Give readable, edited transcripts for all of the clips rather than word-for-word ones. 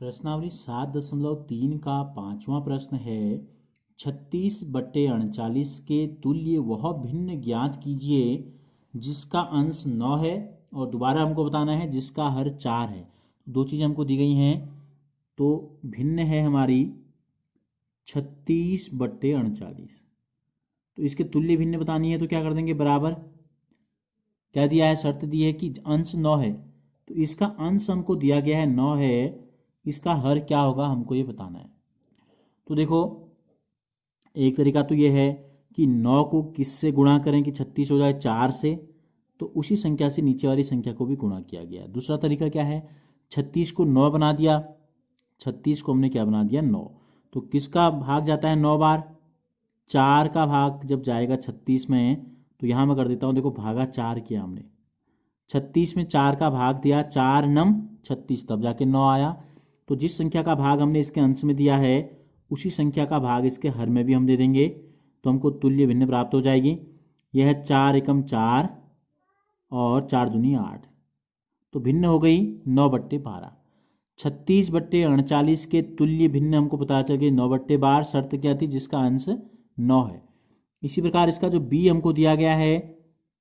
प्रश्नावली 7.3 का 5वां प्रश्न है 36/39 के तुल्य वह भिन्न ज्ञात कीजिए जिसका अंश 9 है और दोबारा हमको बताना है जिसका हर 4 है। दो चीज़ें हमको दी गई हैं, तो भिन्न है हमारी 36/39, तो इसके तुल्य भिन्न बतानी है तो क्या कर देंगे, बराबर क्या दिया है, शर्त दी है कि अंश 9 है, तो इसका अंश हमको दिया गया है 9 है, इसका हर क्या होगा हमको ये बताना है। तो देखो एक तरीका तो ये है कि 9 को किससे गुणा करें कि 36 हो जाए, 4 से, तो उसी संख्या से नीचे वाली संख्या को भी गुणा किया गया। दूसरा तरीका क्या है, 36 को 9 बना दिया, 36 को हमने क्या बना दिया, 9, तो किसका भाग जाता है 9 बार, 4 का भाग जब जाएगा 36 में, तो यहाँ मैं कर देता हूँ, देखो भागा 4 किया हमने, 36 में 4 का भाग दिया, 4 नम 36, तब जाके 9 आया। तो जिस संख्या का भाग हमने इसके अंश में दिया है उसी संख्या का भाग इसके हर में भी हम दे देंगे, तो हमको तुल्य भिन्न प्राप्त हो जाएगी। यह है 4 एकम 4 और 4 दूनी 8, तो भिन्न हो गई 9/12। 36/39 के तुल्य भिन्न हमको पता चल गई 9/12, शर्त क्या थी, जिसका अंश 9 है। इसी प्रकार इसका जो बी हमको दिया गया है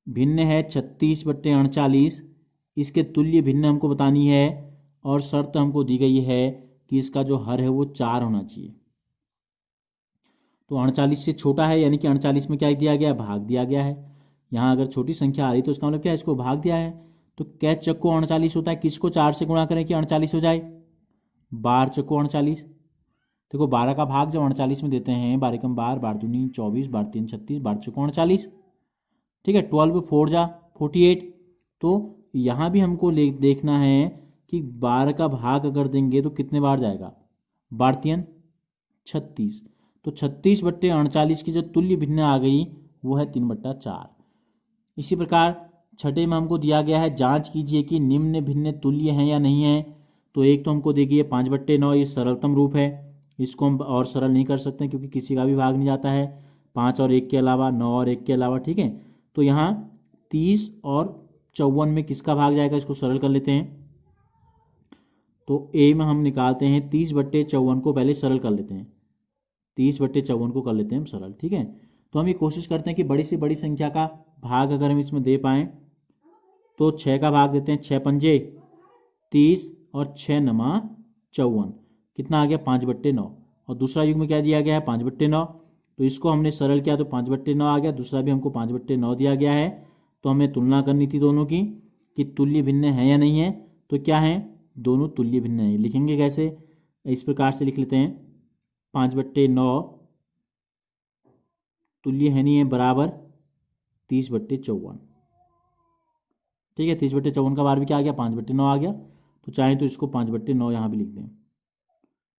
भिन्न है 36/39, इसके तुल्य भिन्न हमको बतानी है और शर्त हमको दी गई है कि इसका जो हर है वो 4 होना चाहिए। तो 39 से छोटा है, यानी कि 39 में क्या दिया गया है, भाग दिया गया है। यहाँ अगर छोटी संख्या आ रही तो इसका मतलब क्या है, इसको भाग दिया है। तो कै चक्को 39 होता है, किसको 4 से गुणा करें कि 38 हो जाए, 12 चक्को 48। देखो 12 का भाग जब 39 में देते हैं, 12 एकम 12, 12 दूनी 24, 12 तीन 36, 12 चक्को 48, ठीक है, 12 4 जा 48। तो यहाँ भी हमको देखना है कि 12 का भाग अगर देंगे तो कितने बार जाएगा, 12 तीन 36, तो 36/39 की जो तुल्य भिन्न आ गई वो है 3/4। इसी प्रकार छठे में हमको दिया गया है जांच कीजिए कि निम्न भिन्न तुल्य हैं या नहीं है। तो एक तो हमको देखिए 5/9, ये सरलतम रूप है, इसको हम और सरल नहीं कर सकते क्योंकि किसी का भी भाग नहीं जाता है, 5 और 1 के अलावा, 9 और 1 के अलावा, ठीक है। तो यहाँ 30 और 54 में किसका भाग जाएगा, इसको सरल कर लेते हैं। तो ए में हम निकालते हैं 30/54 को पहले सरल कर लेते हैं, 30/54 को कर लेते हैं हम सरल, ठीक है। तो हम ये कोशिश करते हैं कि बड़ी से बड़ी संख्या का भाग अगर हम इसमें दे पाएँ, तो 6 का भाग देते हैं, 6 पंजे 30 और 6 नमा 54, कितना आ गया 5/9, और दूसरा युग में क्या दिया गया है 5/9, तो इसको हमने सरल किया तो 5/9 आ गया, दूसरा भी हमको 5/9 दिया गया है। तो हमें तुलना करनी थी दोनों की कि तुल्य भिन्न है या नहीं है, तो क्या है, दोनों तुल्य भिन्न है। लिखेंगे कैसे, इस प्रकार से लिख लेते हैं, 5/9 तुल्य है नहीं है बराबर 30/54, ठीक है। 30/54 का बार भी क्या आ गया, 5/9 आ गया। तो चाहे तो इसको 5/9 यहाँ भी लिख दें,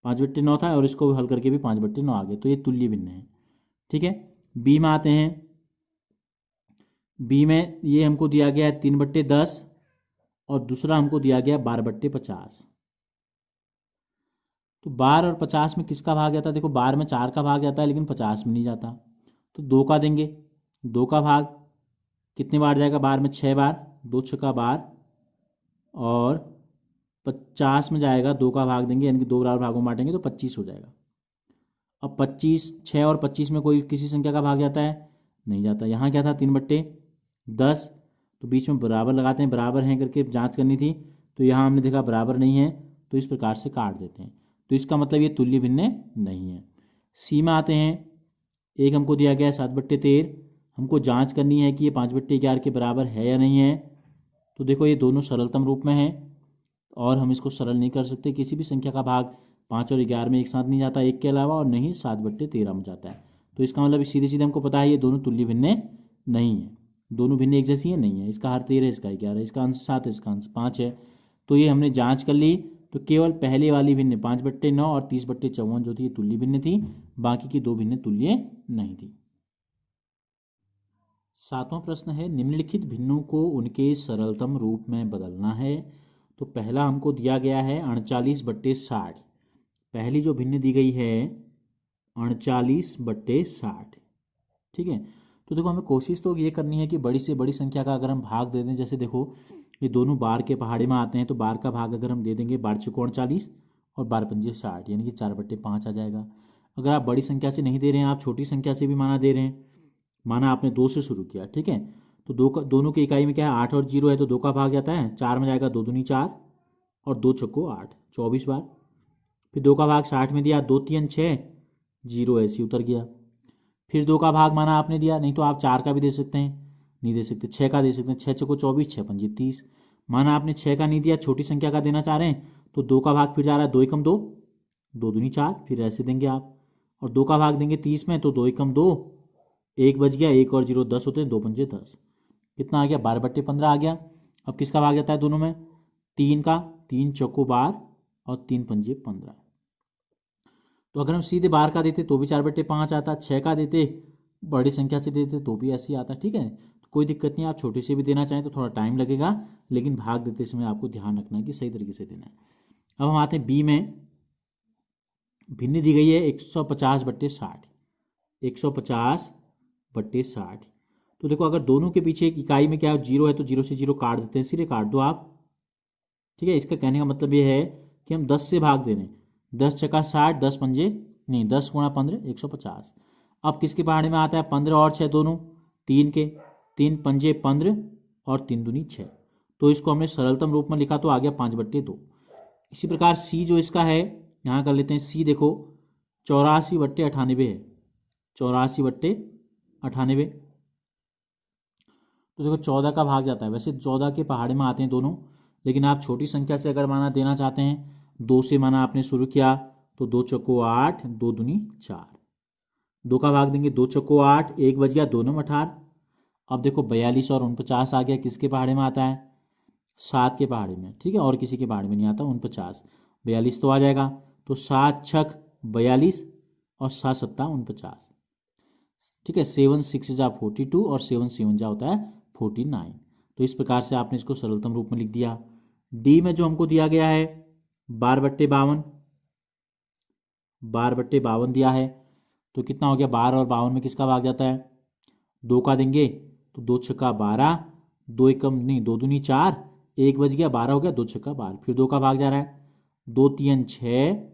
5/9 था और इसको हल करके भी 5/9 आ गया, तो ये तुल्य भिन्न है, ठीक है। बी में आते हैं, बी में ये हमको दिया गया है 3/10 और दूसरा हमको दिया गया 12/50। तो 12 और 50 में किसका भाग जाता है, देखो 12 में 4 का भाग जाता है लेकिन 50 में नहीं जाता, तो 2 का देंगे, 2 का भाग कितने बार जाएगा, 12 में 6 बार, 2 छक्का 12, और 50 में जाएगा 2 का भाग देंगे, यानी कि 2 बराबर भागों में बांटेंगे तो 25 हो जाएगा। अब 25, 6 और 25 में कोई किसी संख्या का भाग जाता है, नहीं जाता। यहाँ क्या था 3/10, तो बीच में बराबर लगाते हैं, बराबर हैं करके जांच करनी थी, तो यहाँ हमने देखा बराबर नहीं है, तो इस प्रकार से काट देते हैं, तो इसका मतलब ये तुल्य भिन्न नहीं है। सी में आते हैं, एक हमको दिया गया है 7/13, हमको जांच करनी है कि ये 5/11 के बराबर है या नहीं है। तो देखो ये दोनों सरलतम रूप में है और हम इसको सरल नहीं कर सकते, किसी भी संख्या का भाग 5 और 11 में एक साथ नहीं जाता, एक के अलावा, और नहीं 7/13 में जाता है। तो इसका मतलब सीधे सीधे हमको पता है ये दोनों तुल्य भिन्न नहीं है, दोनों भिन्न एक जैसी है नहीं है, इसका हर 13 है, इसका 11 है, इसका अंश 7 है, इसका अंश 5 है। तो ये हमने जांच कर ली, तो केवल पहले वाली भिन्न 5/9 और 30/54 जो थी ये तुल्य भिन्न थी, बाकी की दो भिन्न तुल्य नहीं थी। सातवां प्रश्न है निम्नलिखित भिन्नों को उनके सरलतम रूप में बदलना है। तो पहला हमको दिया गया है 39/60, पहली जो भिन्न दी गई है 39/60, ठीक है। तो देखो हमें कोशिश तो ये करनी है कि बड़ी से बड़ी संख्या का अगर हम भाग दे दें, जैसे देखो ये दोनों बार के पहाड़े में आते हैं, तो बार का भाग अगर हम दे देंगे 12 चौको 48 और 12×5 = 60, यानी कि 4/5 आ जाएगा। अगर आप बड़ी संख्या से नहीं दे रहे हैं, आप छोटी संख्या से भी माना दे रहे हैं, माना आपने 2 से शुरू किया, ठीक है, तो दोनों की इकाई में क्या है, 8 और 0 है, तो 2 का भाग जाता है 4 में जाएगा, 2 दूनी 4 और 2 चक्को 8, 24 बार। फिर 2 का भाग 60 में दिया, 2 3 6, 0 ऐसे उतर गया। फिर 2 का भाग माना आपने दिया, नहीं तो आप 4 का भी दे सकते हैं, नहीं दे सकते 6 का दे सकते हैं, 6 चक्को 24, 6 पंजे 30। माना आपने 6 का नहीं दिया, छोटी संख्या का देना चाह रहे हैं, तो 2 का भाग फिर जा रहा है 2 एकम 2, 2 दूनी 4, फिर ऐसे देंगे आप। और 2 का भाग देंगे 30 में, तो 2 एकम 2, 1 बच गया, 1 और 0 10 होते हैं, 2 पंजे 10। कितना आ गया, 12/15 आ गया। अब किसका भाग जाता है दोनों में, 3 का, 3 चौको 12 और 3 पंजे 15। तो अगर हम सीधे 12 का देते तो भी 4/5 आता, 6 का देते बड़ी संख्या से देते तो भी ऐसे ही आता, ठीक है। तो कोई दिक्कत नहीं, आप छोटे से भी देना चाहें तो थोड़ा टाइम लगेगा, लेकिन भाग देते समय आपको ध्यान रखना है कि सही तरीके से देना है। अब हम आते हैं बी में। भिन्न दी गई है 150/60, 150/60। तो देखो, अगर दोनों के पीछे एक इकाई में क्या है, 0 है, तो 0 से 0 काट देते हैं, सीधे काट दो आप, ठीक है। इसका कहने का मतलब ये है कि हम 10 से भाग दे रहे हैं, 10 छक्का 60, 10 पंजे नहीं, 10 गुणा 15 150। अब किसके पहाड़े में आता है, 15 और 6 दोनों 3 के, 3 पंजे 15 और 3 दूनी 6। तो इसको हमने सरलतम रूप में लिखा तो आ गया 5/2। इसी प्रकार सी जो इसका है, यहाँ कर लेते हैं सी। देखो 84/98 है, 84/98। तो देखो 14 का भाग जाता है, वैसे 14 के पहाड़े में आते हैं दोनों, लेकिन आप छोटी संख्या से अगर माना देना चाहते हैं, 2 से माना आपने शुरू किया, तो 2 चौको 8, 2 दूनी 4, 2 का भाग देंगे 2 चौको 8, 1 बच गया, 2 9 18। अब देखो 42 और 49 आ गया, किसके पहाड़े में आता है, 7 के पहाड़े में, ठीक है, और किसी के पहाड़े में नहीं आता। 49, 42 तो आ जाएगा, तो 7 छक 42 और 7 सत्ता 49, ठीक है। 7 6 जा 42 और 7 7 जा होता है 49। तो इस प्रकार से आपने इसको सरलतम रूप में लिख दिया। डी में जो हमको दिया गया है 12/52, 12/52 दिया है, तो कितना हो गया, 12 और 52 में किसका भाग जाता है, 2 का देंगे, तो 2 छक्का 12, 2 एकम नहीं, 2 दूनी 4, 1 बच गया, 12 हो गया, 2 छक्का 12। फिर 2 का भाग जा रहा है, 2 3 6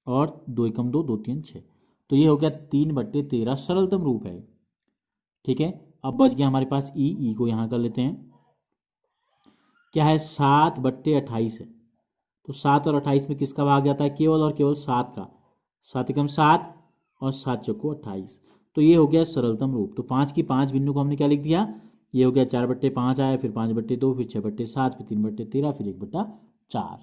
और 2 एकम 2, 2 3 6। तो ये हो गया 3/13 सरलतम रूप है, ठीक है। अब बच गया हमारे पास ई को यहाँ कर लेते हैं, क्या है, 7/28 है। तो 7 और 28 में किसका भाग जाता है, केवल और केवल 7 का, 7 एकम 7 और 7 चौको 28। तो ये हो गया सरलतम रूप। तो 5 की 5 बिंदु को हमने क्या लिख दिया, ये हो गया 4/5 आया, फिर 5/2, फिर 6/7, फिर 3/13, फिर 1/4।